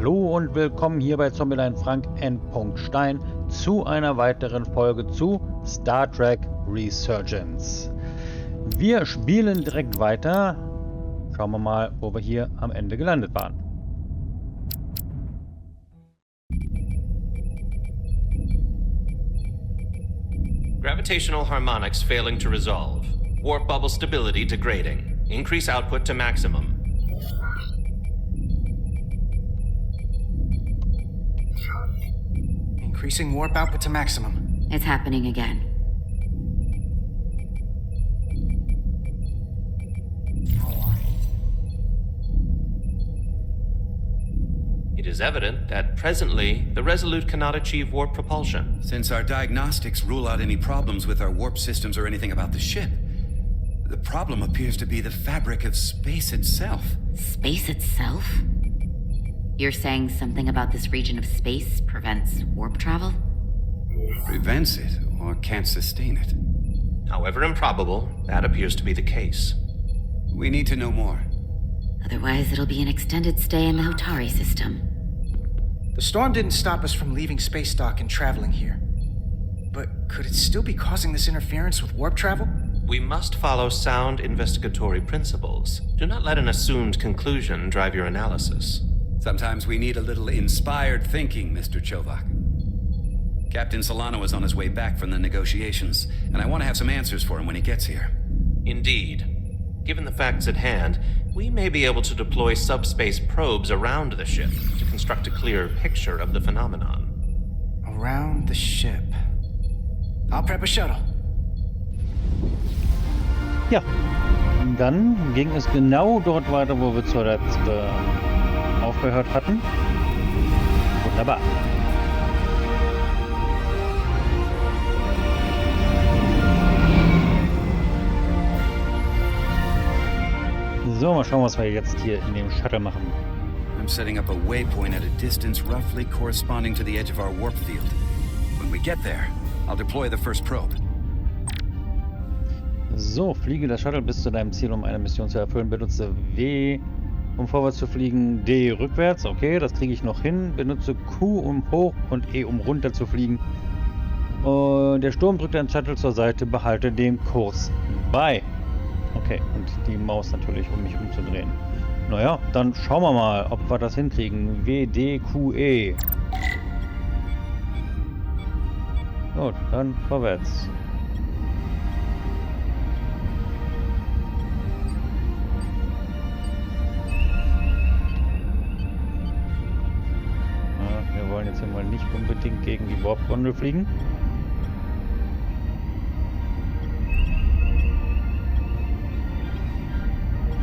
Hallo und willkommen hier bei Zombielein Frank N. Stein zu einer weiteren Folge zu Star Trek Resurgence. Wir spielen direkt weiter. Schauen wir mal, wo wir hier am Ende gelandet waren. Gravitational harmonics failing to resolve. Warp bubble stability degrading. Increase output to maximum. Increasing warp output to maximum. It's happening again. It is evident that presently the Resolute cannot achieve warp propulsion. Since our diagnostics rule out any problems with our warp systems or anything about the ship, the problem appears to be the fabric of space itself. Space itself? You're saying something about this region of space prevents warp travel? Prevents it, or can't sustain it. However improbable, that appears to be the case. We need to know more. Otherwise, it'll be an extended stay in the Hotari system. The storm didn't stop us from leaving space dock and traveling here. But could it still be causing this interference with warp travel? We must follow sound investigatory principles. Do not let an assumed conclusion drive your analysis. Sometimes we need a little inspired thinking, Mr. Chovak. Captain Solano is on his way back from the negotiations, and I want to have some answers for him when he gets here. Indeed. Given the facts at hand, we may be able to deploy subspace probes around the ship to construct a clearer picture of the phenomenon. Around the ship. I'll prep a shuttle. Ja, und dann ging es genau dort weiter, wo wir zuletzt aufgehört hatten. Wunderbar. So, mal schauen, was wir jetzt hier in dem Shuttle machen. I'm setting up a waypoint at a distance roughly corresponding to the edge of our warp field. When we get there, I'll deploy the first probe. So, fliege das Shuttle bis zu deinem Ziel, um eine Mission zu erfüllen. Benutze W, um vorwärts zu fliegen, D rückwärts. Okay, das kriege ich noch hin. Benutze Q, um hoch und E, um runter zu fliegen. Und der Sturm drückt dein Shuttle zur Seite. Behalte den Kurs bei. Okay, und die Maus natürlich, um mich umzudrehen. Naja, dann schauen wir mal, ob wir das hinkriegen. W, D, Q, E. Gut, dann vorwärts. Wir wollen jetzt hier mal nicht unbedingt gegen die Warp-Gondel fliegen.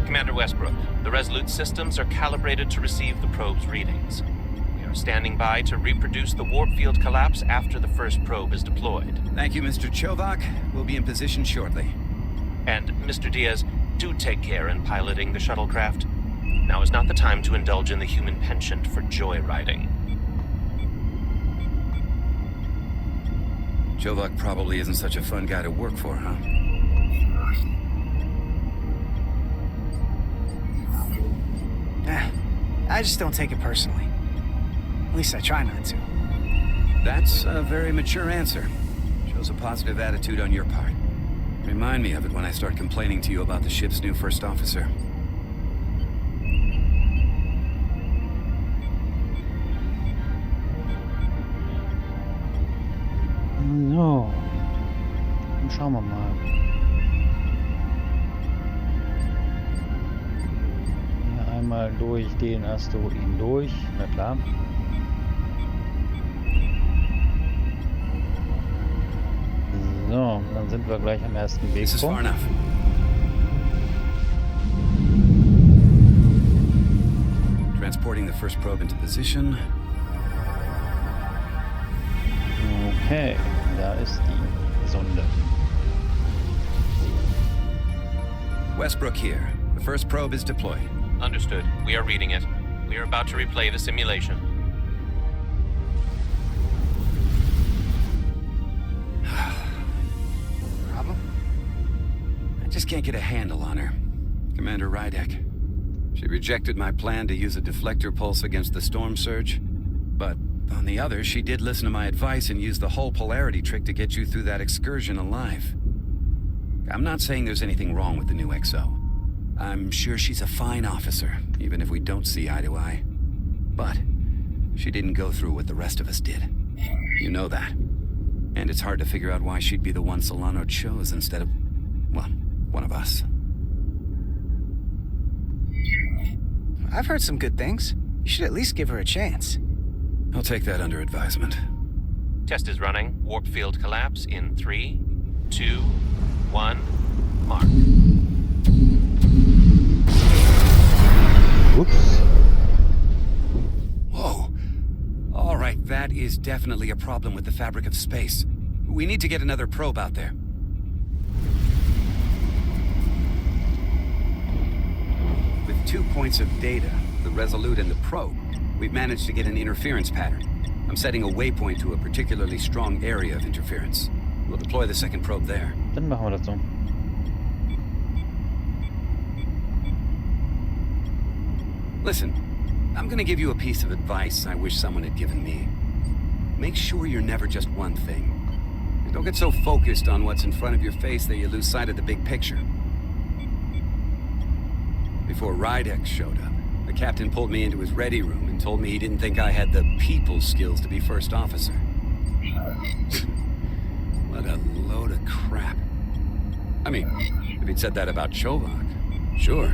Commander Westbrook, the Resolute systems are calibrated to receive the probe's readings. We are standing by to reproduce the warp field collapse after the first probe is deployed. Thank you, Mr. Chovak. We'll be in position shortly. And, Mr. Diaz, do take care in piloting the shuttlecraft. Now is not the time to indulge in the human penchant for joyriding. Chovak probably isn't such a fun guy to work for, huh? I just don't take it personally. At least I try not to. That's a very mature answer. Shows a positive attitude on your part. Remind me of it when I start complaining to you about the ship's new first officer. So, dann schauen wir mal. Hier einmal durch den Asteroiden durch, na klar. So, dann sind wir gleich am ersten This is far Wegpunkt. enough. Transporting the first probe into position. Okay, da ist die Sonde. Westbrook here. The first probe is deployed. Understood. We are reading it. We are about to replay the simulation. Problem? I just can't get a handle on her. Commander Rydek. She rejected my plan to use a deflector pulse against the storm surge. But on the other, she did listen to my advice and used the whole polarity trick to get you through that excursion alive. I'm not saying there's anything wrong with the new XO. I'm sure she's a fine officer, even if we don't see eye to eye. But she didn't go through what the rest of us did. You know that. And it's hard to figure out why she'd be the one Solano chose instead of, well, one of us. I've heard some good things. You should at least give her a chance. I'll take that under advisement. Test is running. Warp field collapse in 3, 2, 1. Mark. Whoops. Whoa. All right, that is definitely a problem with the fabric of space. We need to get another probe out there. With 2 points of data, the Resolute and the probe, we've managed to get an interference pattern. I'm setting a waypoint to a particularly strong area of interference. We'll deploy the second probe there. Dann machen wir das so. Listen, I'm gonna give you a piece of advice I wish someone had given me. Make sure you're never just one thing. And don't get so focused on what's in front of your face that you lose sight of the big picture. Before Rydex showed up, the captain pulled me into his ready room and told me he didn't think I had the people skills to be first officer. What a load of crap. I mean, if he'd said that about Chovak, sure.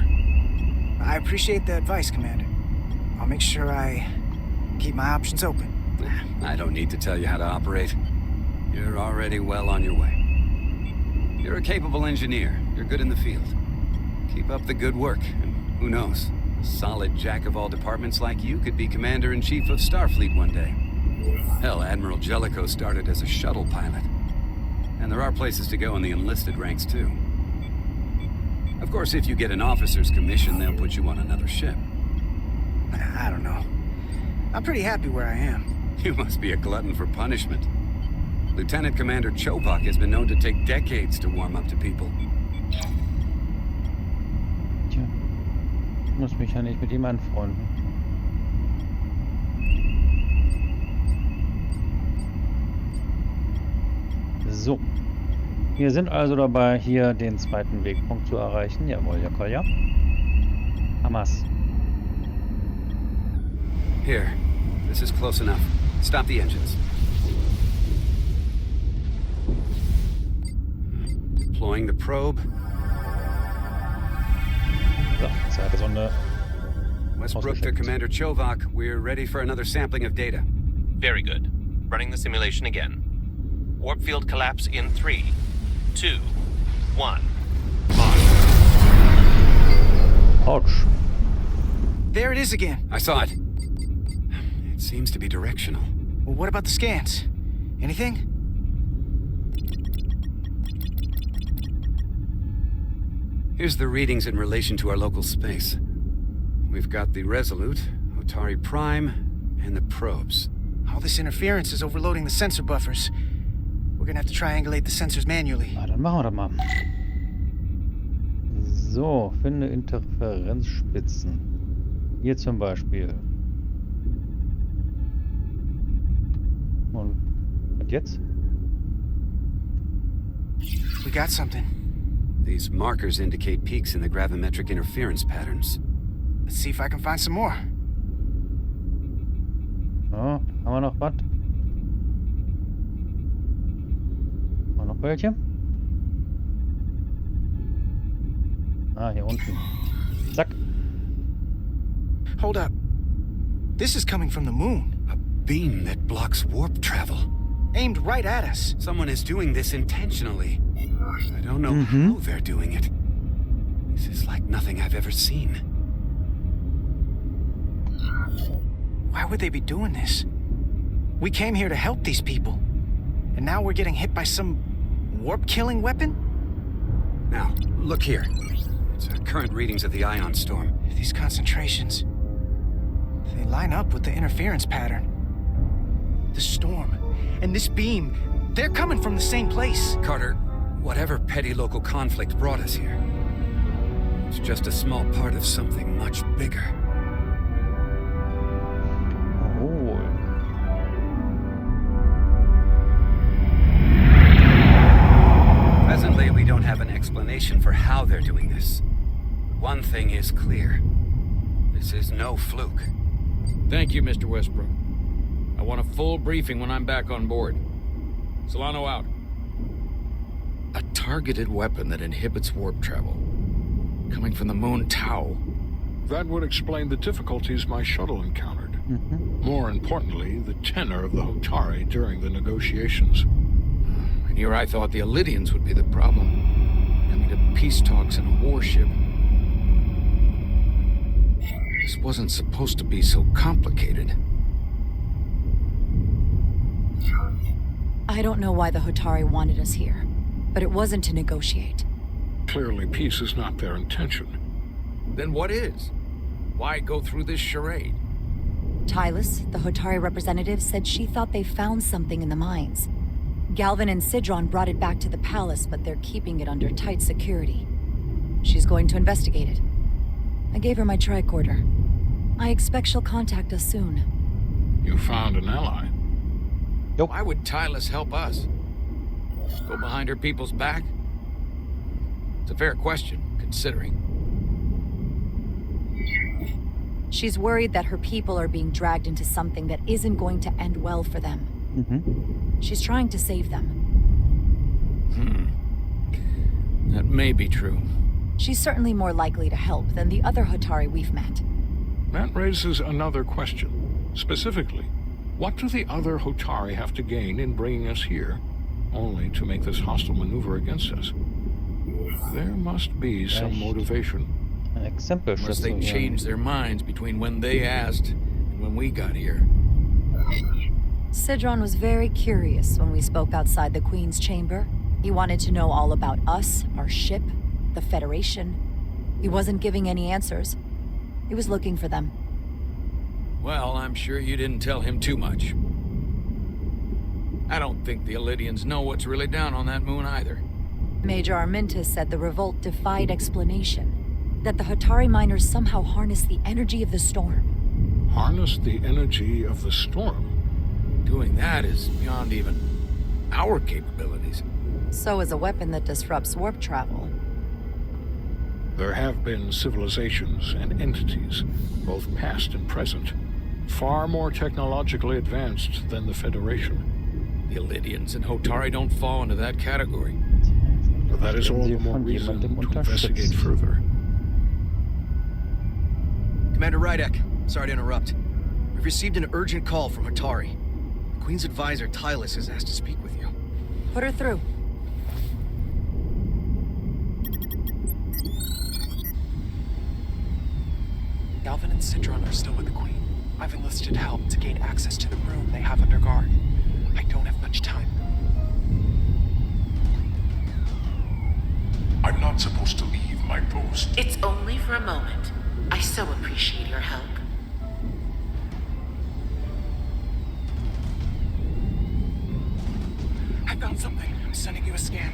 I appreciate the advice, Commander. I'll make sure I keep my options open. I don't need to tell you how to operate. You're already well on your way. You're a capable engineer. You're good in the field. Keep up the good work, and who knows? A solid jack of all departments like you could be Commander-in-Chief of Starfleet one day. Hell, Admiral Jellicoe started as a shuttle pilot. And there are places to go in the enlisted ranks, too. Of course, if you get an officer's commission, they'll put you on another ship. I don't know. I'm pretty happy where I am. You must be a glutton for punishment. Lieutenant Commander Chovak has been known to take decades to warm up to people. Tja, ich muss mich ja nicht mit ihm anfreunden. So. Wir sind also dabei, hier den zweiten Wegpunkt zu erreichen. Jawohl, ja, Kolja. Hamas. Here. This is close enough. Stop the engines. Deploying the probe. So, zweite Sonde. Westbrook to Commander Chovak. We're ready for another sampling of data. Very good. Running the simulation again. Warp field collapse in 3, 2, 1. Mark. Ouch. There it is again. I saw it. It seems to be directional. Well, what about the scans? Anything? Here's the readings in relation to our local space. We've got the Resolute, Otari Prime, and the probes. All this interference is overloading the sensor buffers. We're gonna have to triangulate the sensors manually. Na, dann machen wir das mal. So, finde Interferenzspitzen. Hier zum Beispiel. Und jetzt? We got something. These markers indicate peaks in the gravimetric interference patterns. Let's see if I can find some more. So, haben wir noch was? Haben wir noch welche? Ah, hier unten. Zack. Hold up. This is coming from the moon. A beam that blocks warp travel. Aimed right at us. Someone is doing this intentionally. I don't know how they're doing it. This is like nothing I've ever seen. Why would they be doing this? We came here to help these people. And now we're getting hit by some warp-killing weapon? Now, look here. It's current readings of the ion storm. These concentrations, they line up with the interference pattern. The storm and this beam, they're coming from the same place. Carter, whatever petty local conflict brought us here, it's just a small part of something much bigger. is clear. This is no fluke. Thank you, Mr. Westbrook. I want a full briefing when I'm back on board. Solano out. A targeted weapon that inhibits warp travel. Coming from the moon Tau. That would explain the difficulties my shuttle encountered. More importantly, the tenor of the Hotari during the negotiations. And here I thought the Elydians would be the problem. Coming to peace talks in a warship. This wasn't supposed to be so complicated. I don't know why the Hotari wanted us here, but it wasn't to negotiate. Clearly, peace is not their intention. Then what is? Why go through this charade? Tylus, the Hotari representative, said she thought they found something in the mines. Galvin and Sidron brought it back to the palace, but they're keeping it under tight security. She's going to investigate it. I gave her my tricorder. I expect she'll contact us soon. You found an ally. Why would Tylus help us? Go behind her people's back? It's a fair question, considering. She's worried that her people are being dragged into something that isn't going to end well for them. She's trying to save them. That may be true. She's certainly more likely to help than the other Hotari we've met. That raises another question. Specifically, what do the other Hotari have to gain in bringing us here, only to make this hostile maneuver against us? There must be some motivation. Unless they changed their minds between when they asked and when we got here. Sidron was very curious when we spoke outside the Queen's chamber. He wanted to know all about us, our ship, the Federation. He wasn't giving any answers. He was looking for them. Well, I'm sure you didn't tell him too much. I don't think the Elydians know what's really down on that moon either. Major Armintas said the revolt defied explanation. That the Hotari miners somehow harnessed the energy of the storm. Harness the energy of the storm? Doing that is beyond even our capabilities. So is a weapon that disrupts warp travel. There have been civilizations and entities, both past and present, far more technologically advanced than the Federation. The Elydians and Hotari don't fall into that category. But that is all the more reason to investigate further. Commander Rydek, sorry to interrupt. We've received an urgent call from Hotari. The Queen's advisor, Tylus, has asked to speak with you. Put her through. Galvin and Sidron are still with the Queen. I've enlisted help to gain access to the room they have under guard. I don't have much time. I'm not supposed to leave my post. It's only for a moment. I so appreciate your help. I found something. I'm sending you a scan.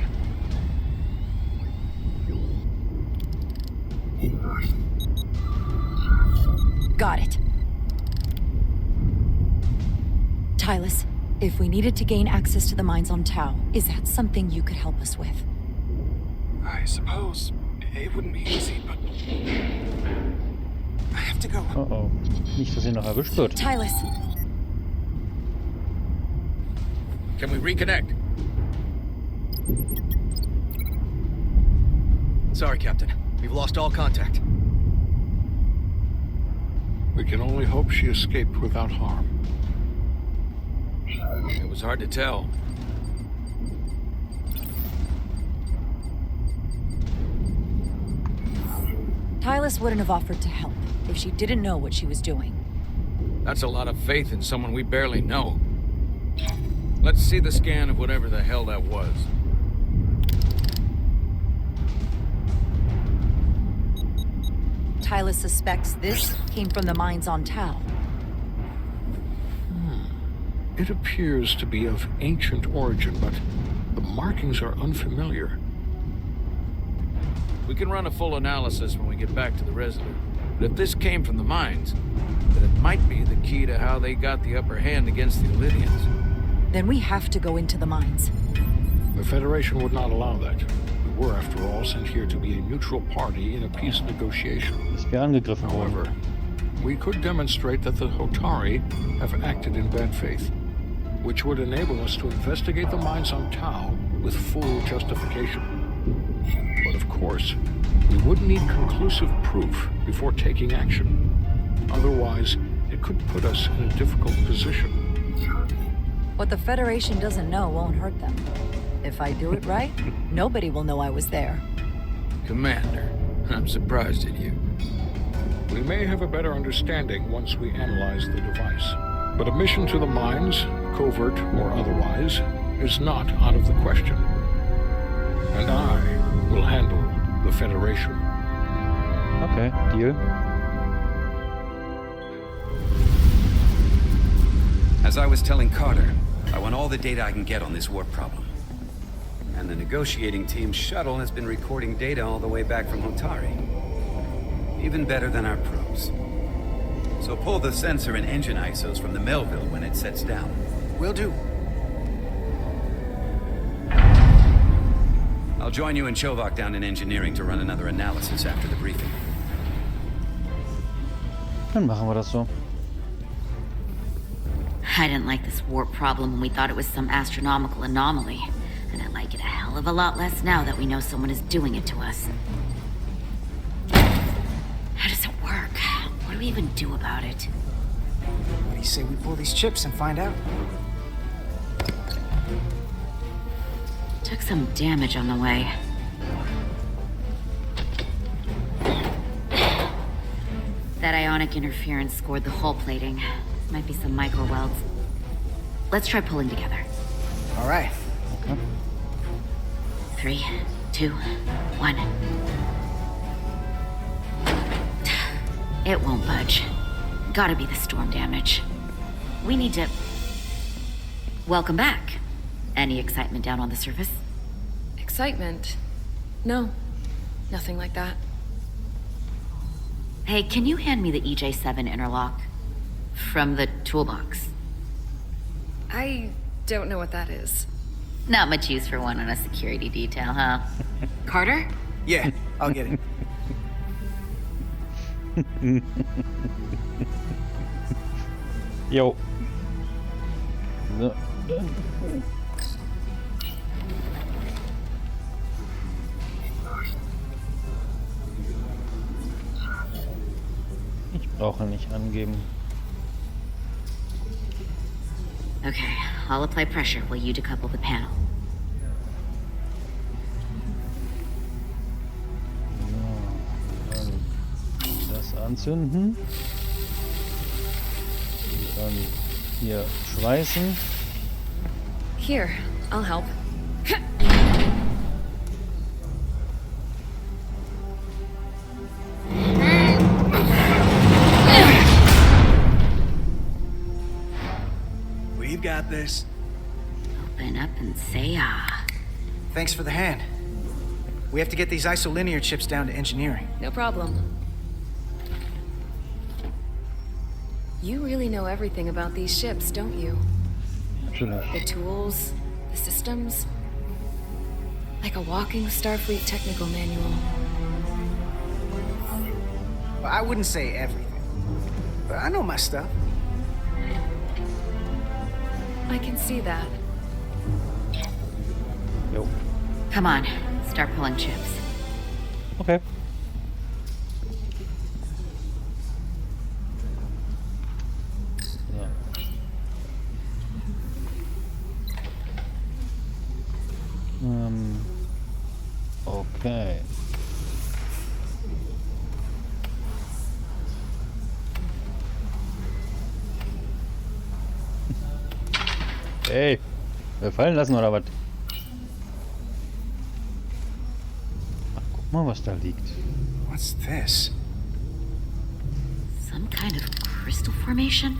Got it. Tylus, if we needed to gain access to the mines on Tau, is that something you could help us with? I suppose it wouldn't be easy, but I have to go. Oh, nicht, dass ihr noch erwischt wird. Tylus. Can we reconnect? Sorry, Captain. We've lost all contact. We can only hope she escaped without harm. It was hard to tell. Tylus wouldn't have offered to help if she didn't know what she was doing. That's a lot of faith in someone we barely know. Let's see the scan of whatever the hell that was. Tylus suspects this came from the mines on Tau. It appears to be of ancient origin, but the markings are unfamiliar. We can run a full analysis when we get back to the Resolute. But if this came from the mines, then it might be the key to how they got the upper hand against the Elydians. Then we have to go into the mines. The Federation would not allow that. We We're, after all, sent here to be a neutral party in a peace negotiation. Bis wir angegriffen However, wurden. we could demonstrate that the Hotari have acted in bad faith, which would enable us to investigate the mines on Tau with full justification. But of course, we would need conclusive proof before taking action. Otherwise, it could put us in a difficult position. What the Federation doesn't know won't hurt them. If I do it right, nobody will know I was there. Commander, I'm surprised at you. We may have a better understanding once we analyze the device. But a mission to the mines, covert or otherwise, is not out of the question. And I will handle the Federation. Okay, deal. As I was telling Carter, I want all the data I can get on this warp problem. And the negotiating team's shuttle has been recording data all the way back from Hotari. Even better than our probes. So pull the sensor and engine ISOs from the Melville when it sets down. Will do. I'll join you and Chovak down in engineering to run another analysis after the briefing. Dann machen wir das so. I didn't like this warp problem when we thought it was some astronomical anomaly. And I like it a hell of a lot less now that we know someone is doing it to us. How does it work? What do we even do about it? What do you say we pull these chips and find out? Took some damage on the way. That ionic interference scored the hull plating. Might be some micro welds. Let's try pulling together. All right. Okay. 3, 2, 1. It won't budge. Gotta be the storm damage. We need to... Welcome back. Any excitement down on the surface? Excitement? No. Nothing like that. Hey, can you hand me the EJ7 interlock? From the toolbox. I don't know what that is. Not much use for one on a security detail, huh? Carter? Yeah, I'll get it. Jo. So, dann. Ich brauche nicht angeben. Okay, I'll apply pressure while you decouple the panel. So, dann das anzünden. Dann hier schweißen. Here, I'll help. We've got this. Open up and say ah. Thanks for the hand. We have to get these isolinear chips down to engineering. No problem. You really know everything about these ships, don't you? Natürlich. The tools, the systems. Like a walking Starfleet technical manual. Well, I wouldn't say everything, but I know my stuff. I can see that. Jo. Come on, start pulling chips. Okay. So. Okay. Ey, fallen lassen oder was? Ach, guck mal, was da liegt. What's this? Some kind of crystal formation?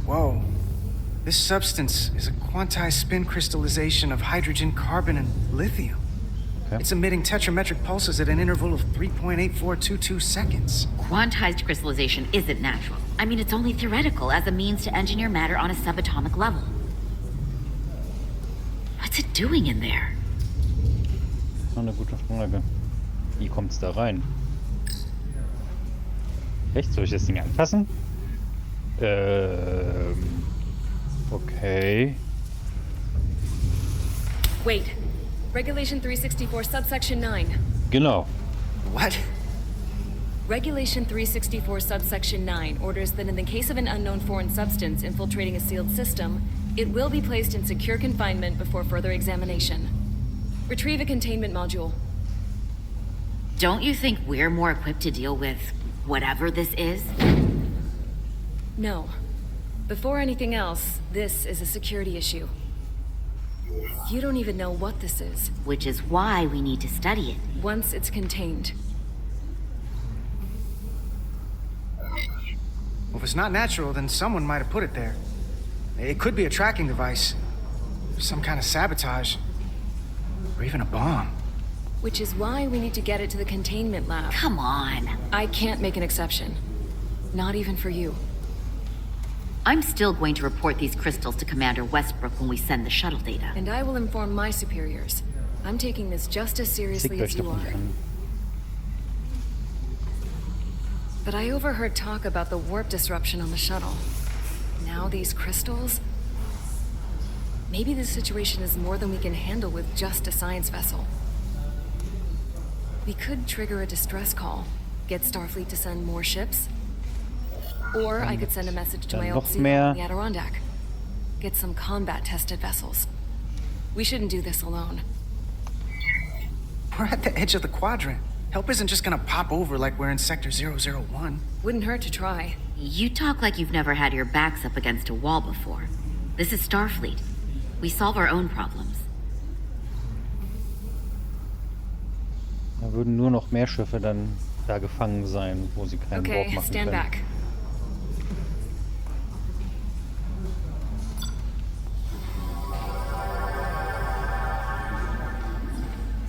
Whoa. This substance is a quantized spin crystallization of hydrogen, carbon, and lithium. Okay. It's emitting tetrametric pulses at an interval of 3.8422 seconds. Quantized crystallization isn't natural. I mean, it's only theoretical as a means to engineer matter on a subatomic level. What's it doing in there? Eine gute Frage. Wie kommt's da rein? Echt? Soll ich das Ding anfassen? Okay. Wait. Regulation 364, subsection 9. Genau. What? Regulation 364, subsection 9 orders that in the case of an unknown foreign substance infiltrating a sealed system, it will be placed in secure confinement before further examination. Retrieve a containment module. Don't you think we're more equipped to deal with whatever this is? No. Before anything else, this is a security issue. You don't even know what this is. Which is why we need to study it. Once it's contained. Well, if it's not natural, then someone might have put it there. It could be a tracking device. Some kind of sabotage. Or even a bomb. Which is why we need to get it to the containment lab. Come on. I can't make an exception. Not even for you. I'm still going to report these crystals to Commander Westbrook when we send the shuttle data. And I will inform my superiors. I'm taking this just as seriously as you are. But I overheard talk about the warp disruption on the shuttle. Now these crystals? Maybe this situation is more than we can handle with just a science vessel. We could trigger a distress call, get Starfleet to send more ships. Or I could send a message to my old seal in the Adirondack. Get some combat-tested vessels. We shouldn't do this alone. We're at the edge of the quadrant. Help isn't just gonna pop over like we're in Sector 001. Wouldn't hurt to try. You talk like you've never had your backs up against a wall before. This is Starfleet. We solve our own problems. Da würden nur noch mehr Schiffe dann da gefangen sein, wo sie keinen Warp machen stand können. Back.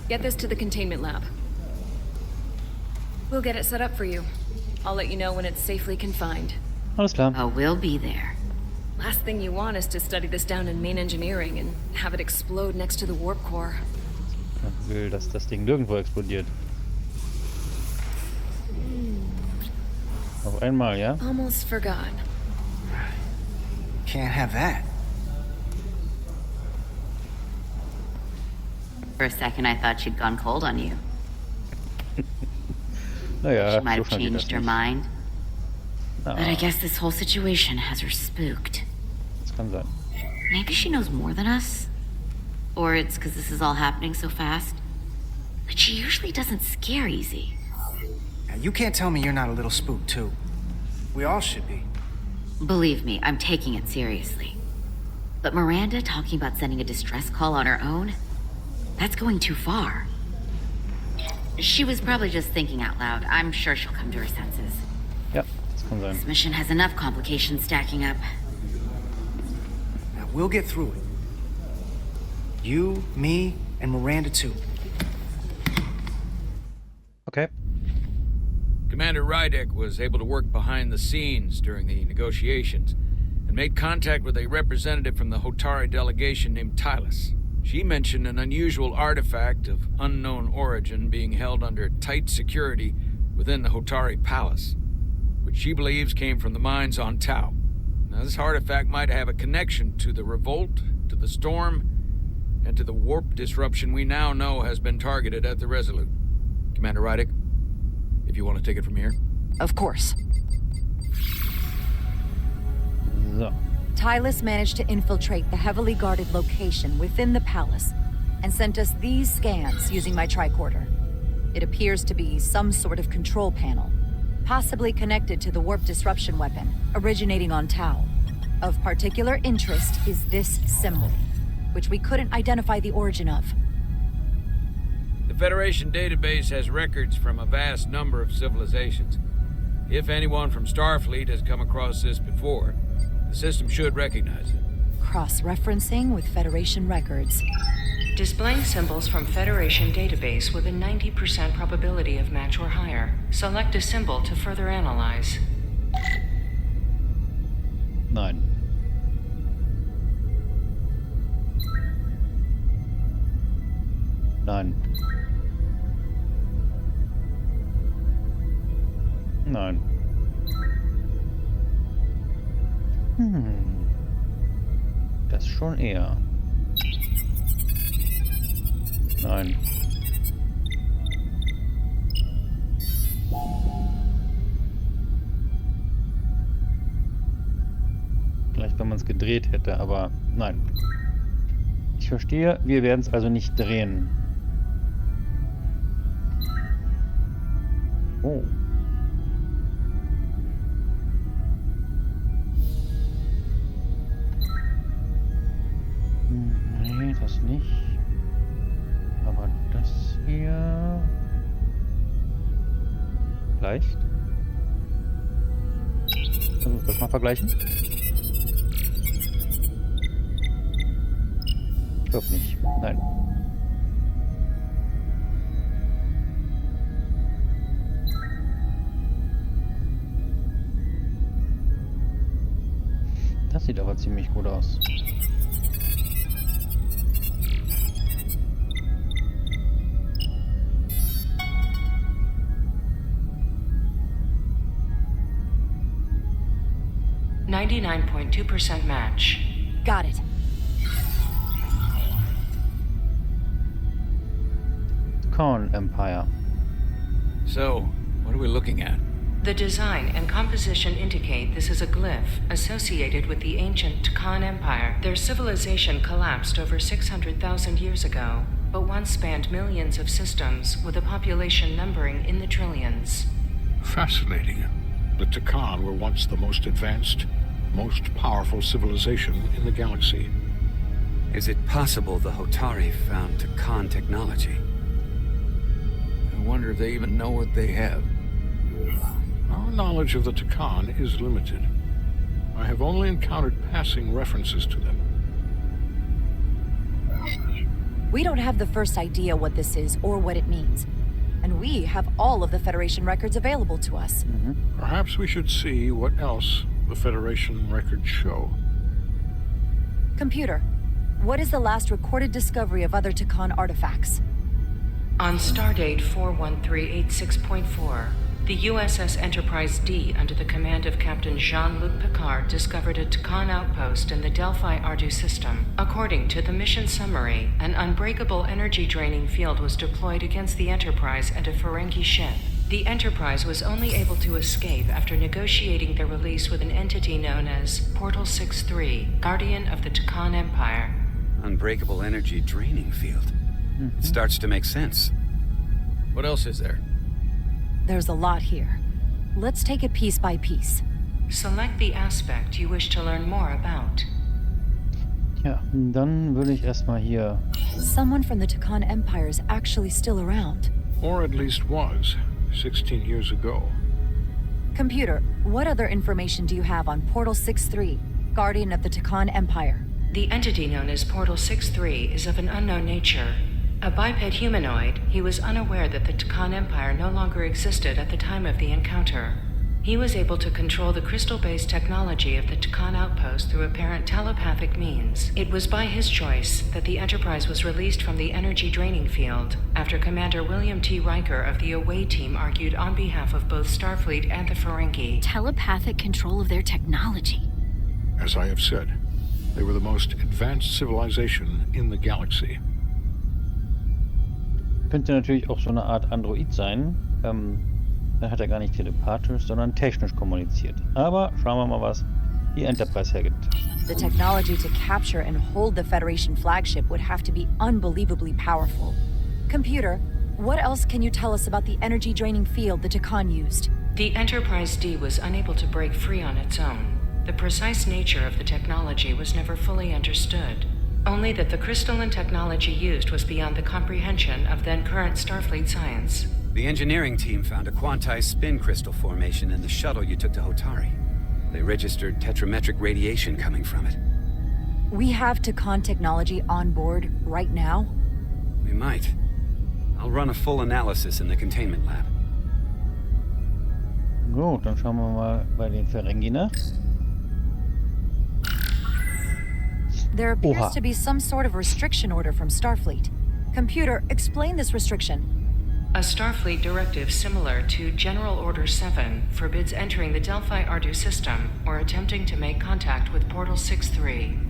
Get this to the containment lab. We'll get it set up for you. I'll let you know when it's safely confined. Alles klar. Oh, we'll be there. Last thing you want is to study this down in main engineering and have it explode next to the warp core. Ich will, dass das Ding nirgendwo explodiert. Auf einmal, ja? Almost forgot. Can't have that. For a second, I thought she'd gone cold on you. Naja, She might have so schnell geht changed das her nicht. mind. Na, But I guess this whole situation has her spooked. das kann sein. Maybe she knows more than us? Or it's because this is all happening so fast? But she usually doesn't scare easy. Now, you can't tell me you're not a little spooked, too. We all should be. Believe me, I'm taking it seriously. But Miranda talking about sending a distress call on her own? That's going too far. She was probably just thinking out loud. I'm sure she'll come to her senses. Ja, das kann sein. This mission has enough complications stacking up. Now, we'll get through it. You, me, and Miranda, too. Okay. Commander Rydek was able to work behind the scenes during the negotiations and made contact with a representative from the Hotari delegation named Tylus. She mentioned an unusual artifact of unknown origin being held under tight security within the Hotari Palace, which she believes came from the mines on Tau. Now, this artifact might have a connection to the revolt, to the storm, and to the warp disruption we now know has been targeted at the Resolute. Commander Rydek, if you want to take it from here. Of course. So. Tylus managed to infiltrate the heavily guarded location within the palace and sent us these scans using my tricorder. It appears to be some sort of control panel, possibly connected to the warp disruption weapon originating on Tau. Of particular interest is this symbol, which we couldn't identify the origin of. The Federation database has records from a vast number of civilizations. If anyone from Starfleet has come across this before, the system should recognize it. cross-referencing with Federation records. Displaying symbols from Federation database with a 90% probability of match or higher. Select a symbol to further analyze. Nein. Nein. Nein. Das schon eher. Nein. Vielleicht, wenn man es gedreht hätte, aber nein. Ich verstehe, wir werden es also nicht drehen. Oh. Nee, das nicht. Aber das hier... Vielleicht? Also das mal vergleichen? Ich glaube nicht. Nein. Das sieht aber ziemlich gut aus. .2% match. Got it. TKON Empire. So, what are we looking at? The design and composition indicate this is a glyph associated with the ancient TKON Empire. Their civilization collapsed over 600,000 years ago, but once spanned millions of systems with a population numbering in the trillions. Fascinating. The TKON were once the most advanced, most powerful civilization in the galaxy. Is it possible the Hotari found TKON technology? I wonder if they even know what they have. Our knowledge of the TKON is limited. I have only encountered passing references to them. We don't have the first idea what this is or what it means. And we have all of the Federation records available to us. Perhaps we should see what else the Federation records show. Computer, what is the last recorded discovery of other TKON artifacts? On stardate 41386.4, the USS Enterprise D, under the command of Captain Jean-Luc Picard, discovered a TKON outpost in the Delphi Ardu system. According to the mission summary, an unbreakable energy-draining field was deployed against the Enterprise and a Ferengi ship. The Enterprise was only able to escape after negotiating their release with an entity known as Portal 6-3, Guardian of the TKON Empire. Unbreakable energy draining field. It starts to make sense. What else is there? There's a lot here. Let's take it piece by piece. Select the aspect you wish to learn more about. Ja, dann würde ich erstmal hier... Someone from the TKON Empire is actually still around. Or at least was, 16 years ago. Computer, what other information do you have on Portal 6-3, Guardian of the TKON Empire? The entity known as Portal 6-3 is of an unknown nature. A biped humanoid, he was unaware that the TKON Empire no longer existed at the time of the encounter. He was able to control the crystal-based technology of the TKON outpost through apparent telepathic means. It was by his choice that the Enterprise was released from the energy-draining field, after Commander William T. Riker of the Away Team argued on behalf of both Starfleet and the Ferengi. Telepathic control of their technology. As I have said, they were the most advanced civilization in the galaxy. Könnte natürlich auch so eine Art Android sein. Dann hat er gar nicht telepathisch, sondern technisch kommuniziert. Aber schauen wir mal, was die Enterprise hergibt. The technology to capture and hold the Federation flagship would have to be unbelievably powerful. Computer, what else can you tell us about the energy-draining field the TKON used? The Enterprise D was unable to break free on its own. The precise nature of the technology was never fully understood. Only that the crystalline technology used was beyond the comprehension of then-current Starfleet science. The engineering team found a quantized spin crystal formation in the shuttle you took to Hotari. They registered tetrametric radiation coming from it. We have TKON technology on board right now? We might. I'll run a full analysis in the containment lab. Gut, dann schauen wir mal bei den Ferengi nach. There appears to be some sort of restriction order from Starfleet. Computer, explain this restriction. A Starfleet directive similar to General Order 7 forbids entering the Delphi Ardu system or attempting to make contact with Portal 6-3.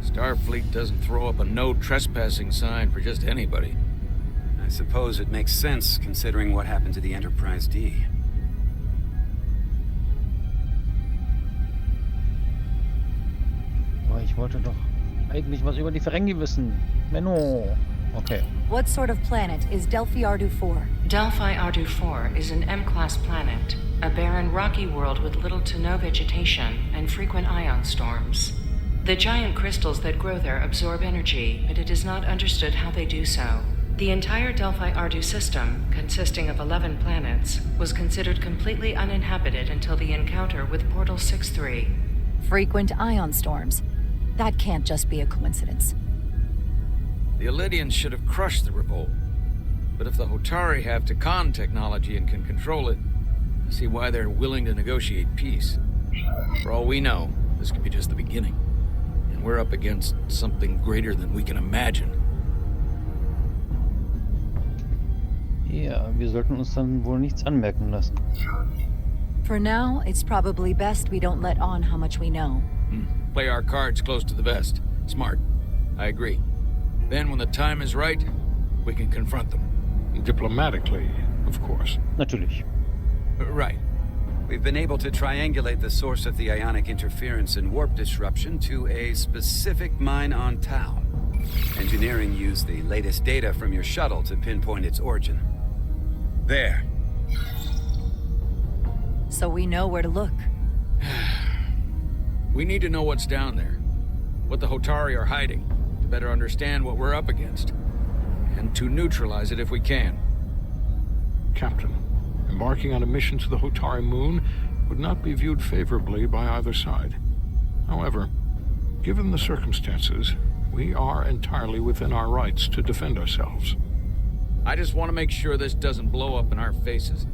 Starfleet doesn't throw up a no trespassing sign for just anybody. I suppose it makes sense considering what happened to the Enterprise D. Aber ich wollte doch eigentlich was über die Ferengi wissen. Menno. Okay. What sort of planet is Delphi Ardu 4? Delphi Ardu 4 is an M-class planet, a barren rocky world with little to no vegetation and frequent ion storms. The giant crystals that grow there absorb energy, but it is not understood how they do so. The entire Delphi Ardu system, consisting of 11 planets, was considered completely uninhabited until the encounter with Portal 6-3. Frequent ion storms. That can't just be a coincidence. The Elydians should have crushed the revolt. But if the Hotari have TKON technology and can control it, I see why they're willing to negotiate peace. For all we know, this could be just the beginning. And we're up against something greater than we can imagine. Ja, wir sollten uns dann wohl nichts anmerken lassen. For now, it's probably best we don't let on how much we know. Play our cards close to the vest. Smart. I agree. Then, when the time is right, we can confront them. Diplomatically, of course. Natürlich. Right. We've been able to triangulate the source of the ionic interference and warp disruption to a specific mine on Tau. Engineering used the latest data from your shuttle to pinpoint its origin. There. So we know where to look. We need to know what's down there. What the Hotari are hiding. To better understand what we're up against. And to neutralize it if we can. Captain, embarking on a mission to the Hotari moon would not be viewed favorably by either side. However, given the circumstances, we are entirely within our rights to defend ourselves. I just want to make sure this doesn't blow up in our faces.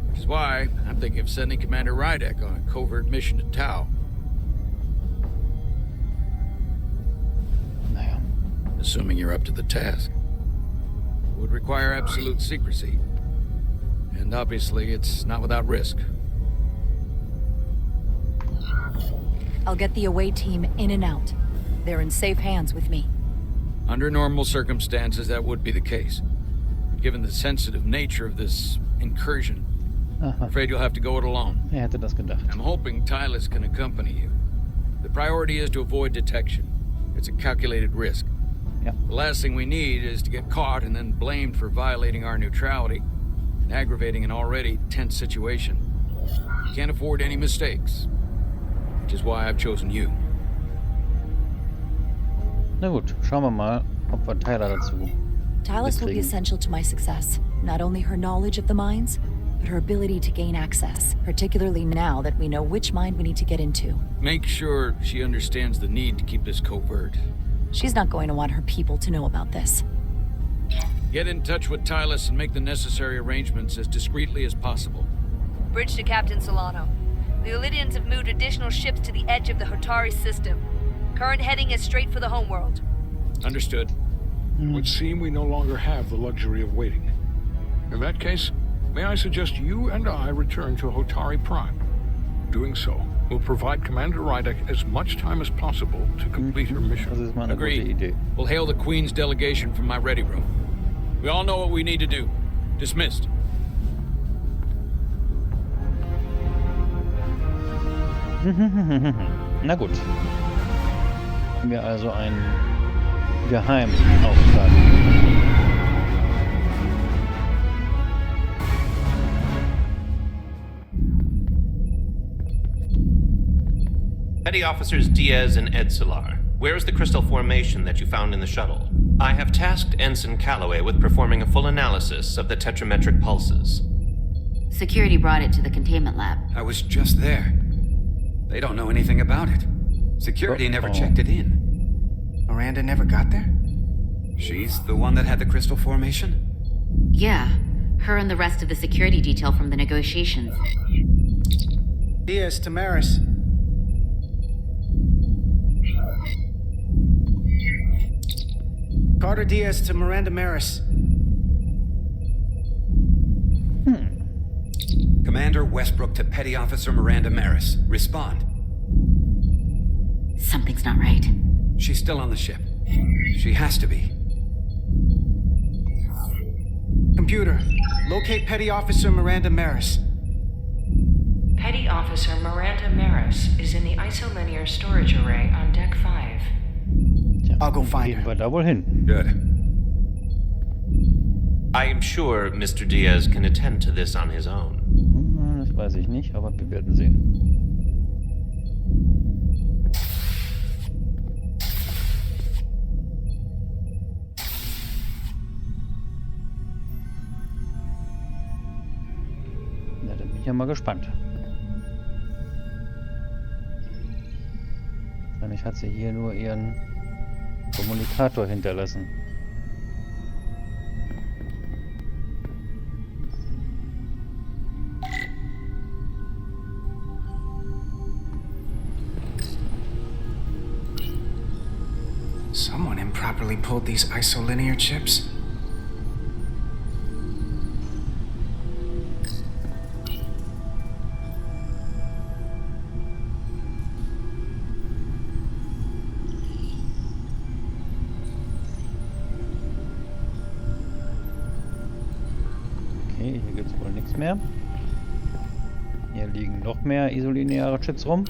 Which is why I'm thinking of sending Commander Rydek on a covert mission to Tau. Naja. Assuming you're up to the task. It would require absolute secrecy. And obviously, it's not without risk. I'll get the away team in and out. They're in safe hands with me. Under normal circumstances, that would be the case. But given the sensitive nature of this incursion, I'm afraid you'll have to go it alone. Hätte das gedacht. I'm hoping Tylus can accompany you. The priority is to avoid detection. It's a calculated risk. Yeah. The last thing we need is to get caught and then blamed for violating our neutrality and aggravating an already tense situation. We can't afford any mistakes, which is why I've chosen you. Na gut, schauen wir mal, ob wir Tyler dazu Tylus will be essential to my success. Not only her knowledge of the mines, but her ability to gain access, particularly now that we know which mine we need to get into. Make sure she understands the need to keep this covert. She's not going to want her people to know about this. Get in touch with Tylus and make the necessary arrangements as discreetly as possible. Bridge to Captain Solano. The Elydians have moved additional ships to the edge of the Hotari system. Current heading is straight for the homeworld. Understood. It would seem we no longer have the luxury of waiting. In that case, may I suggest you and I return to Hotari Prime? Doing so will provide Commander Rydek as much time as possible to complete her Das mission. ist mal eine gute Agreed. Idee. We'll hail the Queen's delegation from my ready room. We all know what we need to do. Dismissed. Na gut. Haben wir also einen Geheimauftrag. Petty Officers Diaz and Edsolar, where is the crystal formation that you found in the shuttle? I have tasked Ensign Calloway with performing a full analysis of the tetrametric pulses. Security brought it to the containment lab. I was just there. They don't know anything about it. Security never checked it in. Miranda never got there? She's the one that had the crystal formation? Yeah, her and the rest of the security detail from the negotiations. Diaz to Maris. Carter Diaz to Miranda Maris. Commander Westbrook to Petty Officer Miranda Maris. Respond. Something's not right. She's still on the ship. She has to be. Computer, locate Petty Officer Miranda Maris. Petty Officer Miranda Maris is in the isolinear storage array on Deck 5. I'll go find her. Wir da wohl hin. Good. I am sure Mr. Diaz can attend to this on his own. Das weiß ich nicht, aber wir werden sehen. Na, da bin ich ja mal gespannt. Wahrscheinlich hat sie hier nur ihren Kommunikator hinterlassen. Someone improperly pulled these isolinear chips. Okay, hier gibt es wohl nichts mehr. Hier liegen noch mehr isolineare Chips rum.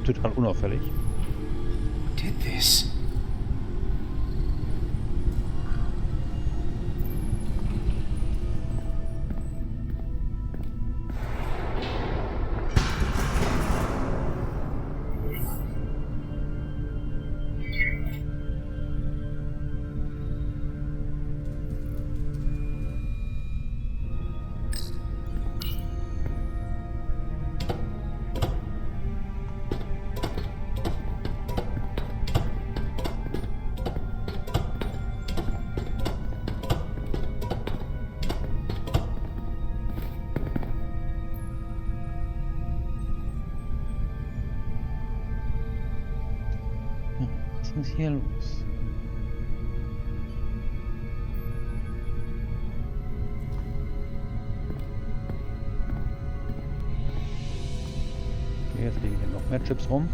Total unauffällig. Did this? Was ist hier los? Okay, jetzt liegen hier noch mehr Chips rum.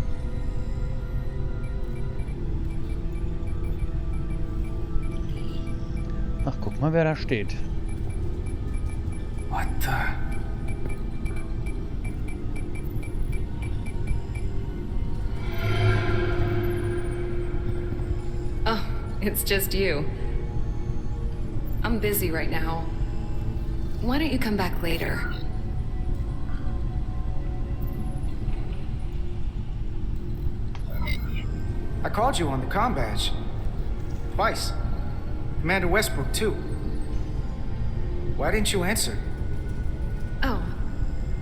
Ach, guck mal, wer da steht. What the? It's just you. I'm busy right now. Why don't you come back later? I called you on the comm badge. Twice. Commander Westbrook, too. Why didn't you answer? Oh,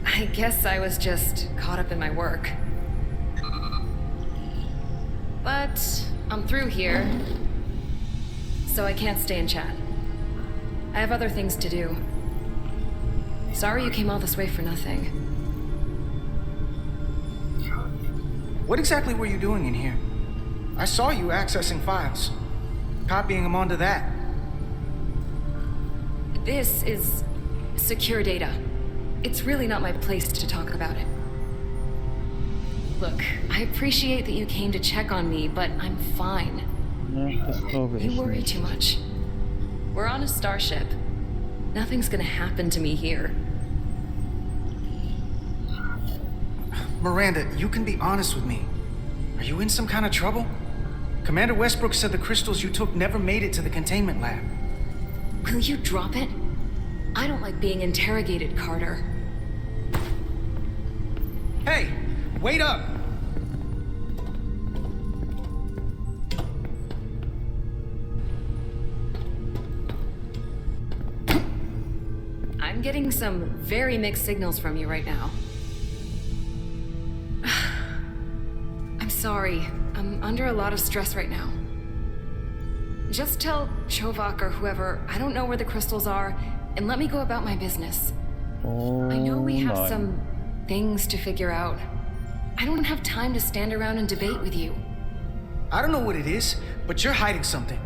I guess I was just caught up in my work. But I'm through here, so I can't stay and chat. I have other things to do. Sorry you came all this way for nothing. What exactly were you doing in here? I saw you accessing files, copying them onto that. This is secure data. It's really not my place to talk about it. Look, I appreciate that you came to check on me, but I'm fine. Ja, das glaube ich You worry nicht. too much. We're on a starship. Nothing's gonna happen to me here. Miranda, you can be honest with me. Are you in some kind of trouble? Commander Westbrook said the crystals you took never made it to the containment lab. Will you drop it? I don't like being interrogated, Carter. Hey, wait up! I'm getting some very mixed signals from you right now. Sorry, I'm under a lot of stress right now. Just tell Chovak or whoever I don't know where the crystals are, and let me go about my business. I know we have some things to figure out. I don't have time to stand around and debate with you. I don't know what it is, but you're hiding something.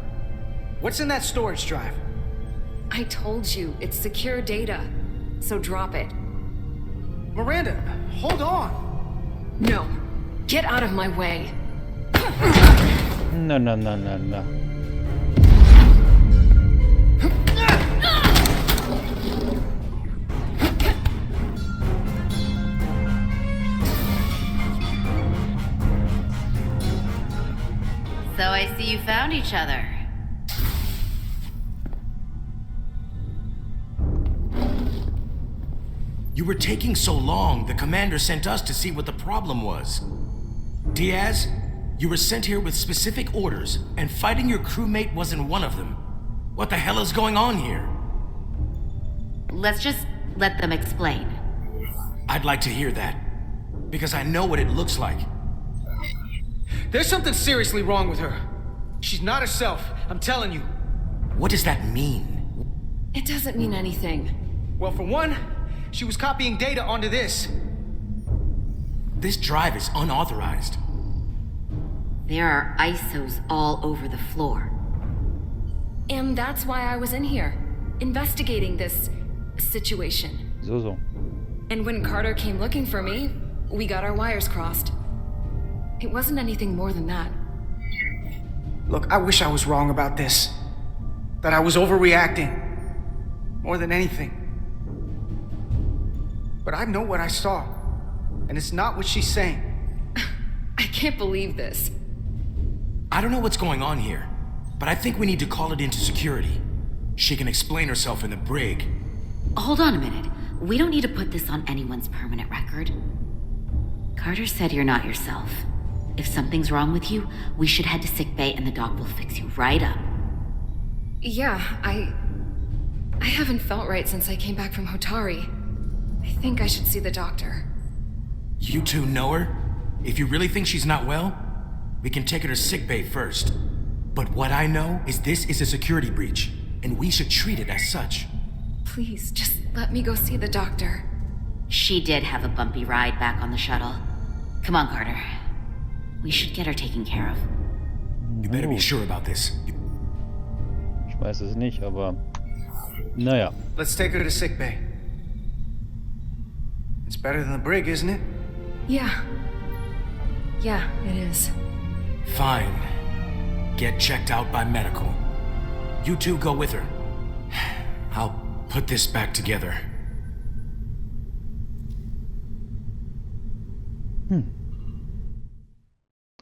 What's in that storage drive? I told you, it's secure data, so drop it. Miranda, hold on. No, get out of my way. No, no, no, no, no. So I see you found each other. You were taking so long, the commander sent us to see what the problem was. Diaz, you were sent here with specific orders, and fighting your crewmate wasn't one of them. What the hell is going on here? Let's just let them explain. I'd like to hear that, because I know what it looks like. There's something seriously wrong with her. She's not herself, I'm telling you. What does that mean? It doesn't mean anything. Well, for one, she was copying data onto this. This drive is unauthorized. There are ISOs all over the floor. And that's why I was in here, investigating this situation. So. And when Carter came looking for me, we got our wires crossed. It wasn't anything more than that. Look, I wish I was wrong about this. That I was overreacting. More than anything. But I know what I saw. And it's not what she's saying. I can't believe this. I don't know what's going on here, but I think we need to call it into security. She can explain herself in the brig. Hold on a minute. We don't need to put this on anyone's permanent record. Carter said you're not yourself. If something's wrong with you, we should head to sickbay and the doc will fix you right up. Yeah, I haven't felt right since I came back from Hotari. I think I should see the doctor. You two know her? If you really think she's not well, we can take her to sickbay first. But what I know is this is a security breach, and we should treat it as such. Please, just let me go see the doctor. She did have a bumpy ride back on the shuttle. Come on, Carter. We should get her taken care of. You better be sure about this. Ich weiß es nicht, aber naja. Let's take her to sickbay. It's better than the brig, isn't it? Yeah. Yeah, it is. Fine. Get checked out by medical. You two go with her. I'll put this back together.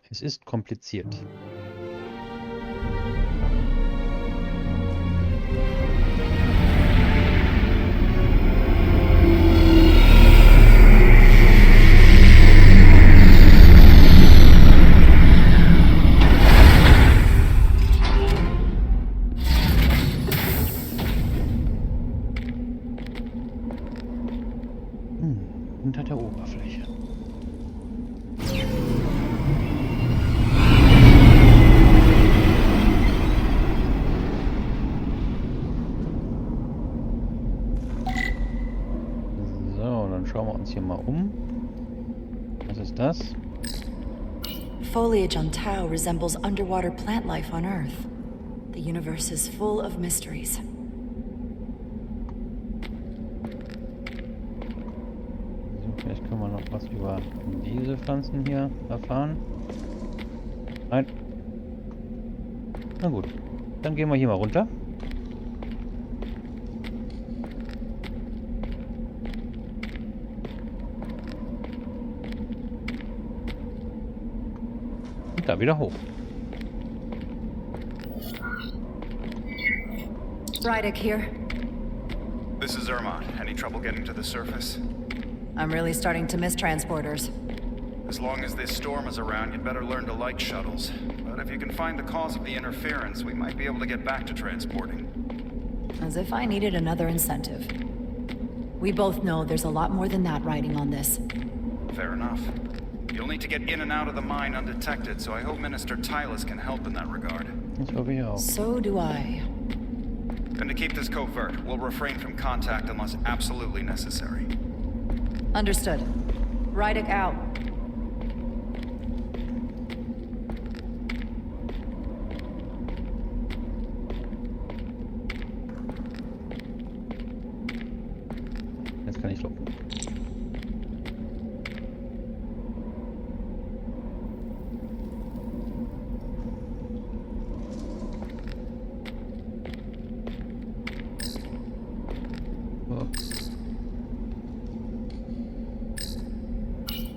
Es ist kompliziert. Unter der Oberfläche. Schauen wir uns hier mal um. Was ist das? Foliage on Tau resembles underwater plant life on Earth. The universe is full of mysteries. So, vielleicht können wir noch was über diese Pflanzen hier erfahren. Nein. Na gut, dann gehen wir hier mal runter. Da wieder hoch. Rydick here. This is Ermont. Any trouble getting to the surface? I'm really starting to miss transporters. As long as this storm is around, you'd better learn to like shuttles. But if you can find the cause of the interference, we might be able to get back to transporting. As if I needed another incentive. We both know there's a lot more than that riding on this. Fair enough. You'll need to get in and out of the mine undetected, so I hope Minister Tylus can help in that regard. So do I. And to keep this covert, we'll refrain from contact unless absolutely necessary. Understood. Rydick out. Jetzt kann ich laufen.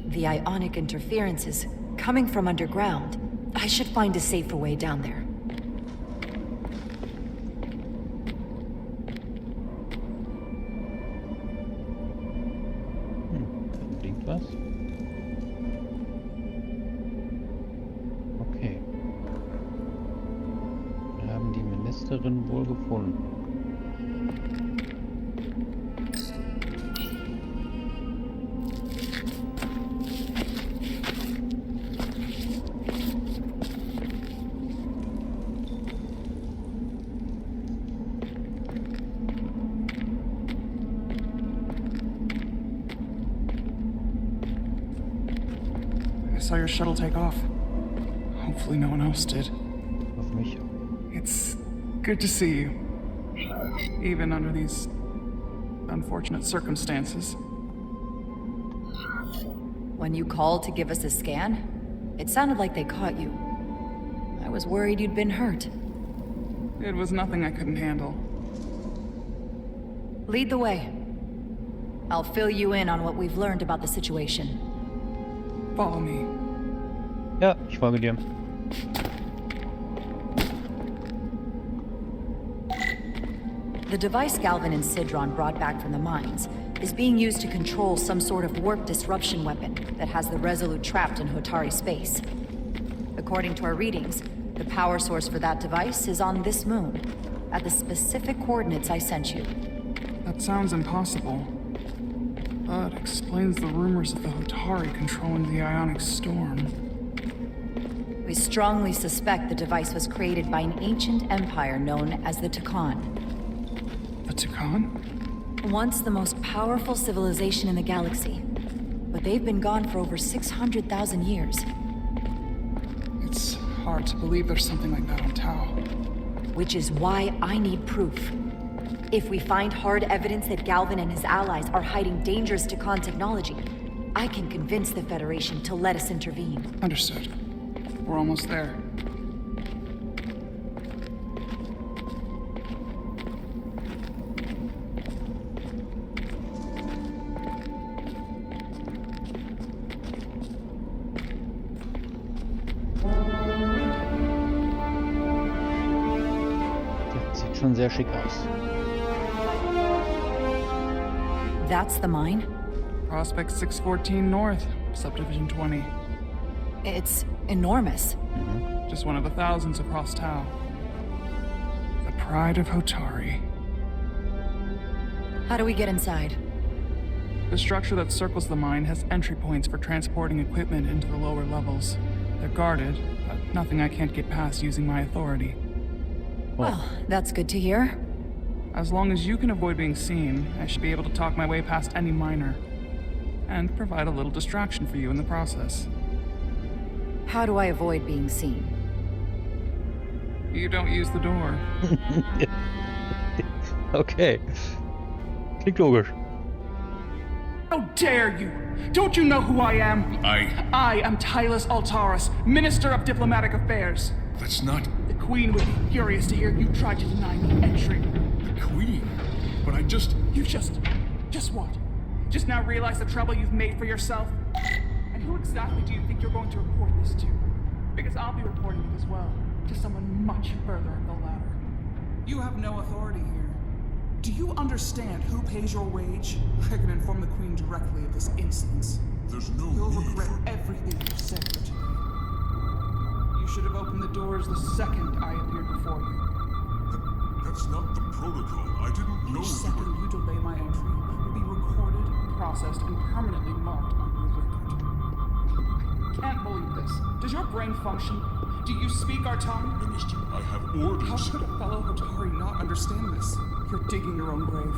The ionic interference is coming from underground. I should find a safer way down there. Blinkt was? Okay. Wir haben die Ministerin wohl gefunden. I saw your shuttle take off. Hopefully no one else did. Auf mich. It's good to see you. Even under these unfortunate circumstances. When you called to give us a scan, it sounded like they caught you. I was worried you'd been hurt. It was nothing I couldn't handle. Lead the way. I'll fill you in on what we've learned about the situation. Follow me. Ja, ich folge dir. The device Galvin and Sidron brought back from the mines is being used to control some sort of warp disruption weapon that has the Resolute trapped in Hotari space. According to our readings, the power source for that device is on this moon, at the specific coordinates I sent you. That sounds impossible. But explains the rumors of the Hotari controlling the ionic storm. We strongly suspect the device was created by an ancient empire known as the TKON. The TKON? Once the most powerful civilization in the galaxy, but they've been gone for over 600,000 years. It's hard to believe there's something like that on Tau. Which is why I need proof. If we find hard evidence that Galvin and his allies are hiding dangerous TKON technology, I can convince the Federation to let us intervene. Understood. We're almost there. Das sieht schon sehr schick aus. That's the mine? Prospect 614 North, Subdivision 20. It's enormous. Just one of the thousands across Tau. The pride of Hotari. How do we get inside? The structure that circles the mine has entry points for transporting equipment into the lower levels. They're guarded, but nothing I can't get past using my authority. Well, that's good to hear. As long as you can avoid being seen, I should be able to talk my way past any miner. And provide a little distraction for you in the process. How do I avoid being seen? You don't use the door. Okay. Klingt logisch. How dare you! Don't you know who I am? I am Tylus Altaris, Minister of Diplomatic Affairs. That's not... The Queen would be furious to hear you tried to deny me entry. The Queen? But I just... You just what? Just now realize the trouble you've made for yourself? And who exactly do you think you're going to report this to? Because I'll be reporting it as well, to someone much further up the ladder. You have no authority here. Do you understand who pays your wage? I can inform the Queen directly of this incident. There's no You'll need regret for... everything you said here today. You should have opened the doors the second I appeared before you. That's not the protocol. I didn't know... Each second you delay my entry will be recorded, processed, and permanently marked on your record. Can't believe this. Does your brain function? Do you speak our tongue? Minister, I have orders. How could a fellow Hotari not understand this? You're digging your own grave.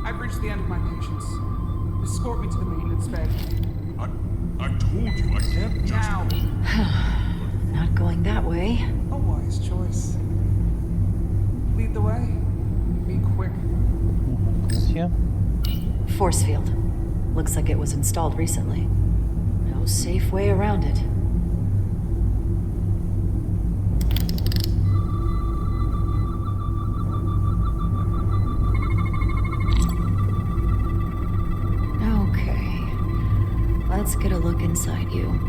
I've reached the end of my patience. Escort me to the maintenance bay. I told you I can't just... Now! Not going that way. A wise choice. Lead the way. Be quick. Was hier? Force field. Looks like it was installed recently. No safe way around it. Okay. Let's get a look inside you.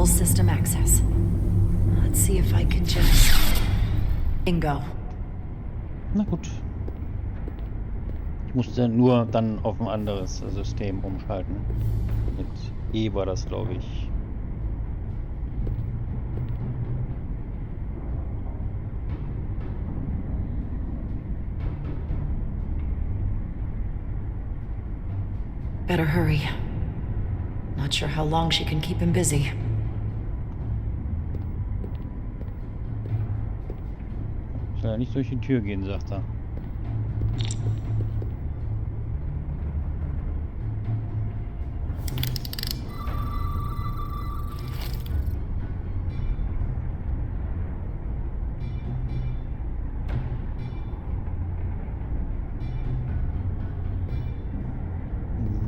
System access. Let's see if I can just... Bingo. Na gut. Ich musste nur dann auf ein anderes System umschalten. Mit E war das, glaube ich. Better hurry. Not sure how long she can keep him busy. Soll ja nicht durch die Tür gehen, sagt er.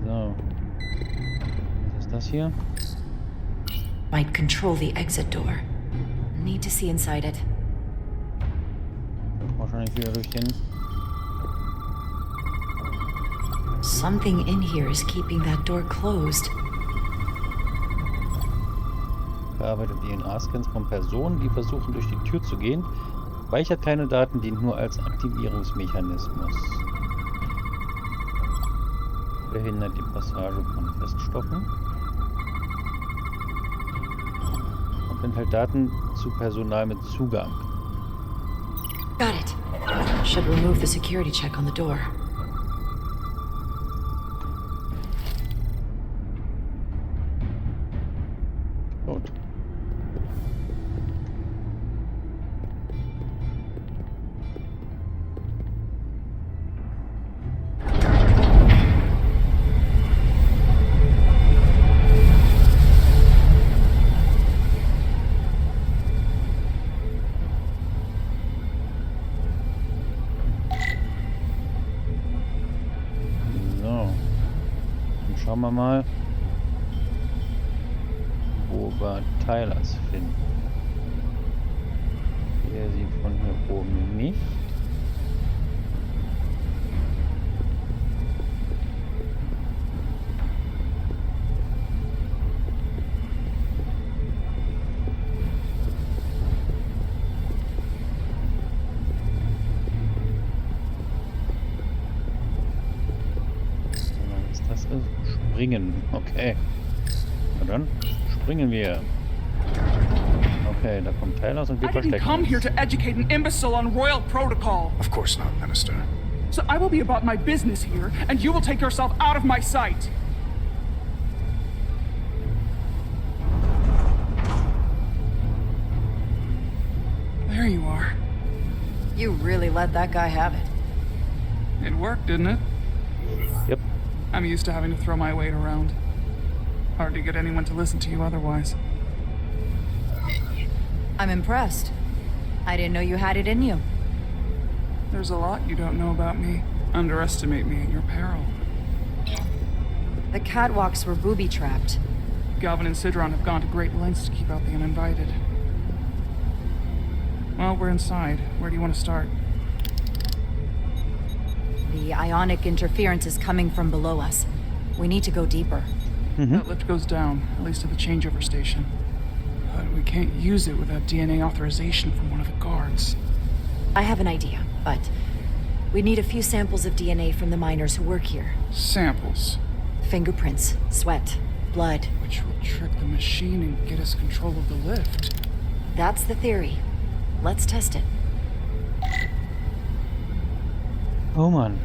So. Was ist das hier? Might control the exit door. Need to see inside it. Wahrscheinlich wieder durch den... Something in here is keeping that door closed. Bearbeitet DNA-Scans von Personen, die versuchen durch die Tür zu gehen. Speichert keine Daten, dient nur als Aktivierungsmechanismus. Verhindert die Passage von Feststoffen. Und enthält Daten zu Personal mit Zugang. Got it. Should remove the security check on the door. Gut. Schauen wir mal, wo wir Tylers finden. Hier sie von hier oben nicht. Was das ist? Springen. Okay. Na dann springen wir. Okay, da kommt Tylers und wir I didn't verstecken come uns. here to educate an imbecile on royal protocol. Of course not, Minister. So I will be about my business here, and you will take yourself out of my sight. There you are. You really let that guy have it. It worked, didn't it? Yep. I'm used to having to throw my weight around. Hard to get anyone to listen to you otherwise. I'm impressed. I didn't know you had it in you. There's a lot you don't know about me. Underestimate me at your peril. The catwalks were booby-trapped. Galvin and Sidron have gone to great lengths to keep out the uninvited. Well, we're inside. Where do you want to start? The ionic interference is coming from below us. We need to go deeper. That lift goes down, at least to the changeover station. But we can't use it without DNA authorization from one of the guards. I have an idea, but we need a few samples of DNA from the miners who work here. Samples? Fingerprints, sweat, blood. Which will trick the machine and get us control of the lift. That's the theory. Let's test it. Oh Mann.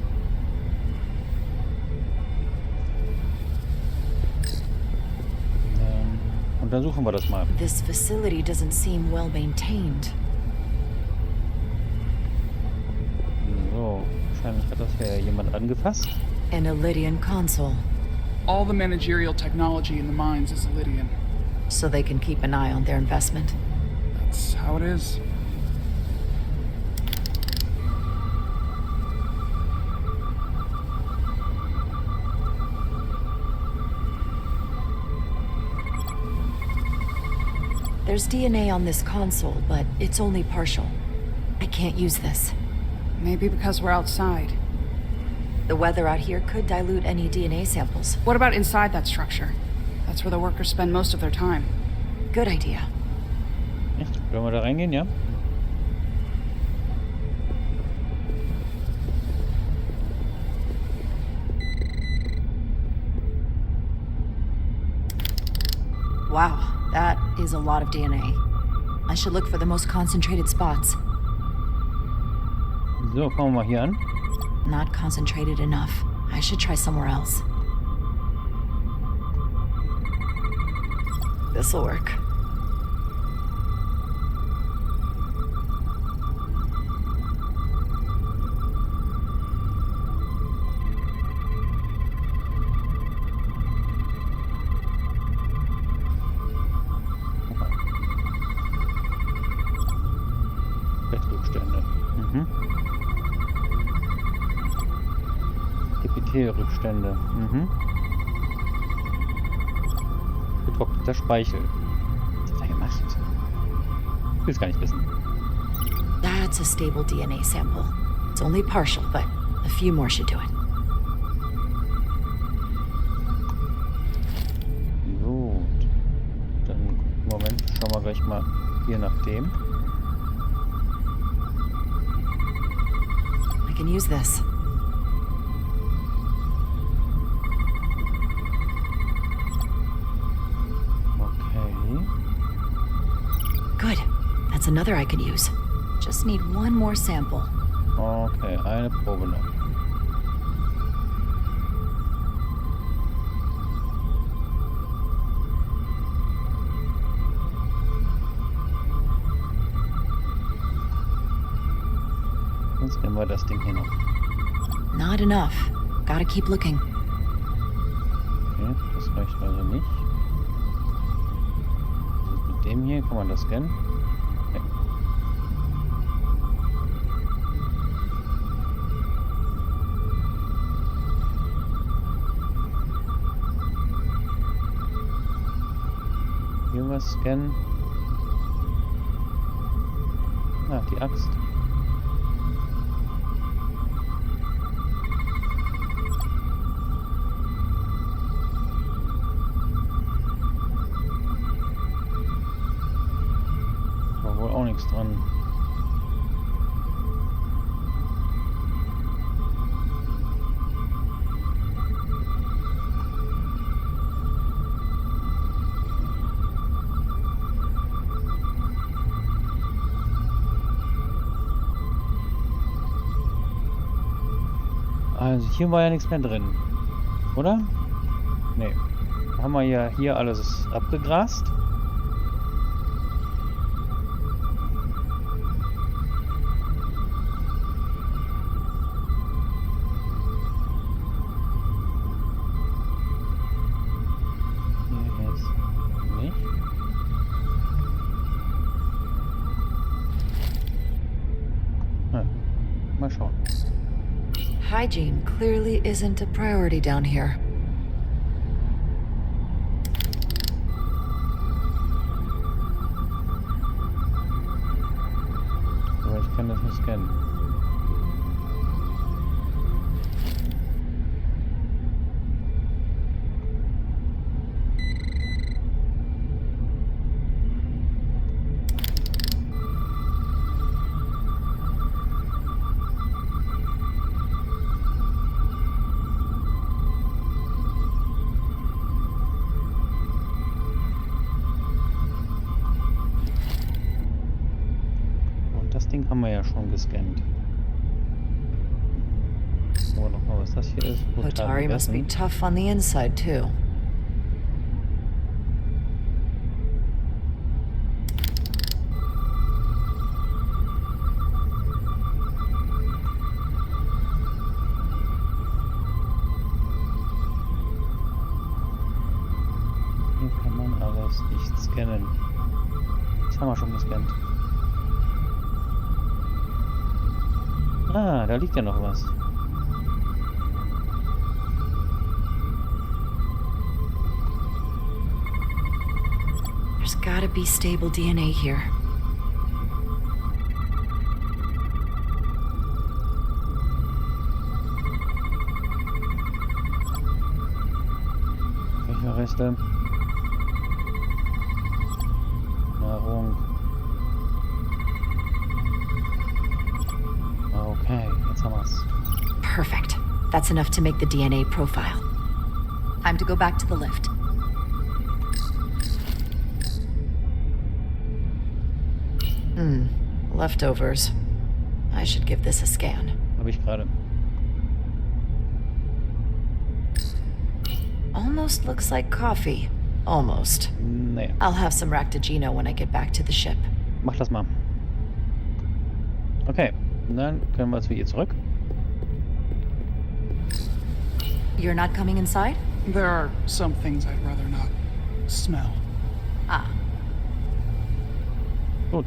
Untersuchen wir das mal. This facility doesn't seem well maintained. So, wahrscheinlich hat das hier jemand angefasst. An Lydian console. All the managerial technology in the mines is Lydian. So they can keep an eye on their investment. That's how it is. There's DNA on this console, but it's only partial. I can't use this. Maybe because we're outside. The weather out here could dilute any DNA samples. What about inside that structure? That's where the workers spend most of their time. Good idea. Echt? Wollen wir da reingehen, ja? Wow, that is a lot of DNA. I should look for the most concentrated spots. So, fangen wir mal hier an. Not concentrated enough. I should try somewhere else. This'll work. Bettrückstände. Epithelrückstände. Getrockneter Speichel. Was hat er gemacht? Ich will es gar nicht wissen. That's a stable DNA sample. It's only partial, but a few more should do it. Gut. Dann, Moment, schauen wir gleich mal hier nach dem. I can use this. Okay. Good. That's another I could use. Just need one more sample. Okay, eine Probe noch. Jetzt nehmen wir das Ding hier noch. Not enough. Gotta keep looking. Okay, das reicht also nicht. Was ist mit dem hier? Kann man das scannen? Nee. Irgendwas scannen. Ah, die Axt. War wohl auch nichts dran. Also hier war ja nichts mehr drin, oder? Nee. Da haben wir ja hier alles abgegrast. Hier ist nicht. Mal schauen. Hygiene clearly isn't a priority down here. Aber ich kann das nicht scannen. Ding haben wir ja schon gescannt. Aber nochmal, was das hier ist. Hotari must be tough on the inside too. Hier kann man alles nicht scannen. Das haben wir schon gescannt. Ah, da liegt ja noch was. There's gotta be stable DNA here. Welche Reste? Nahrung. Okay, jetzt haben wir's. Perfect. That's enough to make the DNA profile. Time to go back to the lift. Leftovers. I should give this a scan. Hab ich gerade. Almost looks like coffee. Almost. Naja. I'll have some Ractigino when I get back to the ship. Mach das mal. Okay, dann können wir zu ihr zurück. You're not coming inside? There are some things I'd rather not smell. Ah. Gut,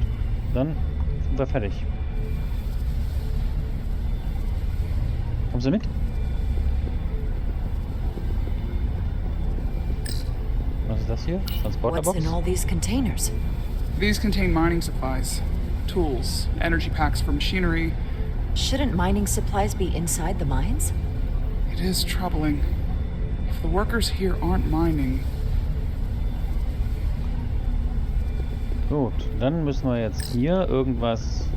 dann sind wir fertig. Kommen Sie mit? Was ist das hier? Transporterbox? What's in all these containers? These contain mining supplies, tools, energy packs for machinery. Shouldn't mining supplies be inside the mines? It is troubling. If the workers here aren't mining... Gut, dann müssen wir jetzt hier irgendwas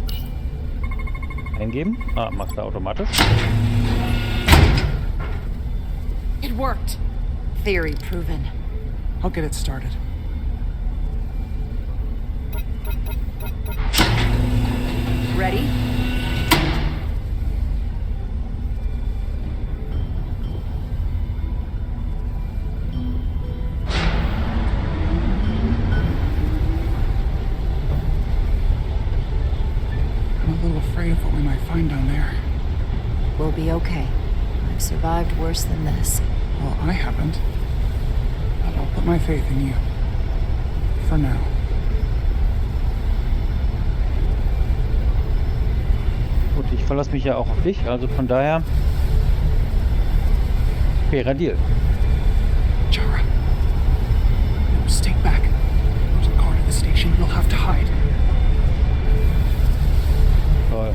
eingeben. Ah, macht er automatisch. It worked. Theory proven. I'll get it started. Ready? I'm a little afraid of what we might find down there. We'll be okay. I've survived worse than this. Well, I haven't. But I'll put my faith in you. For now. Gut, ich verlasse mich ja auch auf dich, also von daher fairer Deal. Chara. Stay back. Don't station, you'll have to hide. Toll.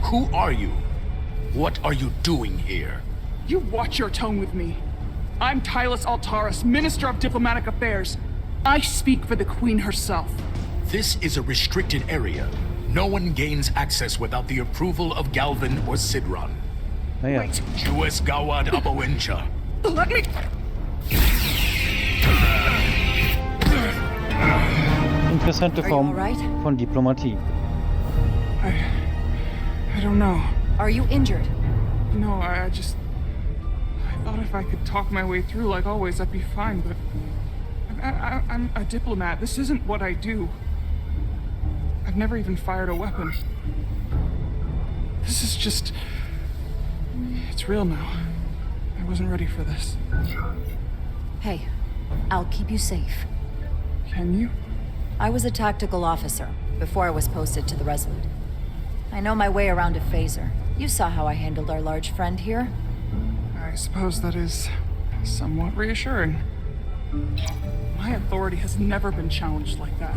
Who are you? What are you doing here? You watch your tone with me. I'm Tylus Altaris, Minister of Diplomatic Affairs. I speak for the Queen herself. This is a restricted area. No one gains access without the approval of Galvin or Sidron. Naja. Wait, Jues Gawad Abawencha. let me... Interessante Form von Diplomatie. I don't know. Are you injured? No, I thought if I could talk my way through like always, I'd be fine, but... I'm a diplomat. This isn't what I do. I've never even fired a weapon. This is just... It's real now. I wasn't ready for this. Hey, I'll keep you safe. Can you? I was a tactical officer before I was posted to the Resolute. I know my way around a phaser. You saw how I handled our large friend here. I suppose that is somewhat reassuring. My authority has never been challenged like that.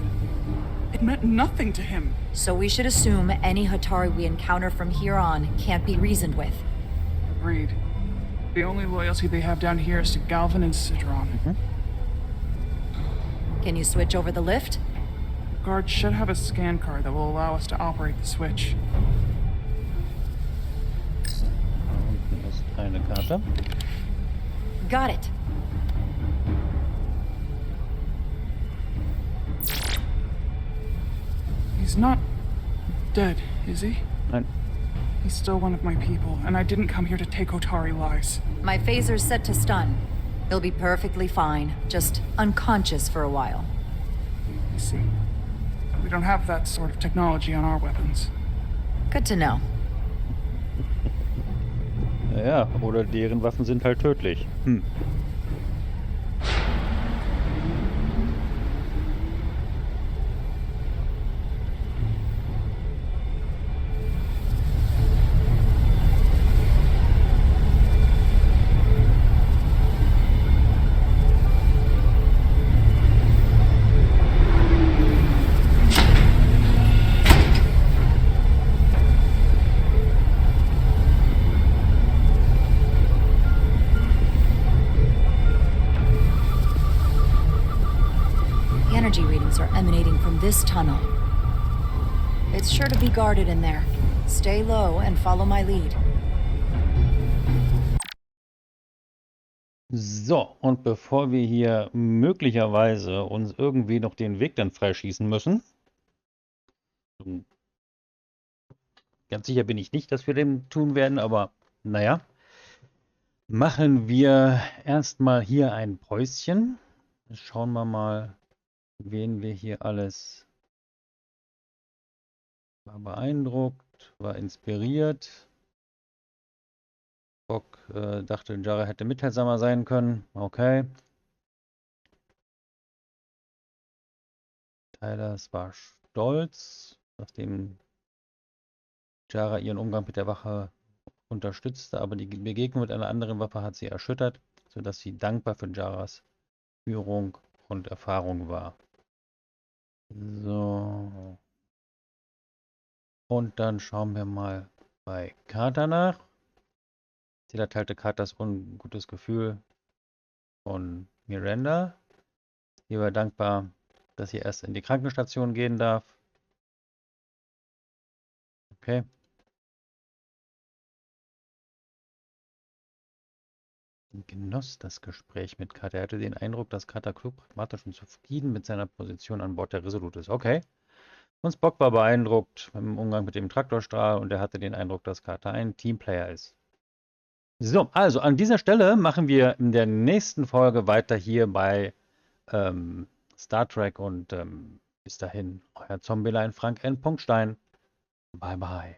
It meant nothing to him. So we should assume any Hatari we encounter from here on can't be reasoned with. Agreed. The only loyalty they have down here is to Galvin and Sidron. Can you switch over the lift? The guard should have a scan card that will allow us to operate the switch. Unten ist eine Karte. Got it. He's not dead, is he? Nein. He's still one of my people, and I didn't come here to take Otari lives. My phaser's set to stun. He'll be perfectly fine, just unconscious for a while. I see. We don't have that sort of technology on our weapons. Good to know. Ja, oder deren Waffen sind halt tödlich. This tunnel. It's sure to be guarded in there. Stay low and follow my lead. So, und bevor wir hier möglicherweise uns irgendwie noch den Weg dann freischießen müssen, ganz sicher bin ich nicht, dass wir dem tun werden, aber naja, machen wir erstmal hier ein Päuschen. Schauen wir mal, wen wir hier alles war beeindruckt, war inspiriert. Bock dachte, Jara hätte mitteilsamer sein können. Okay. Tylers war stolz, nachdem Jara ihren Umgang mit der Wache unterstützte, aber die Begegnung mit einer anderen Waffe hat sie erschüttert, sodass sie dankbar für Jaras Führung und Erfahrung war. So. Und dann schauen wir mal bei Carter nach. Sie teilte Carters ungutes Gefühl von Miranda. Sie war dankbar, dass sie erst in die Krankenstation gehen darf. Okay. Genoss das Gespräch mit Carter. Er hatte den Eindruck, dass Carter klug, pragmatisch und zufrieden mit seiner Position an Bord der Resolute ist. Okay. Und Spock war beeindruckt im Umgang mit dem Traktorstrahl und er hatte den Eindruck, dass Carter ein Teamplayer ist. So, also an dieser Stelle machen wir in der nächsten Folge weiter hier bei Star Trek und bis dahin, euer Zombielein Frank N. Stein. Bye bye.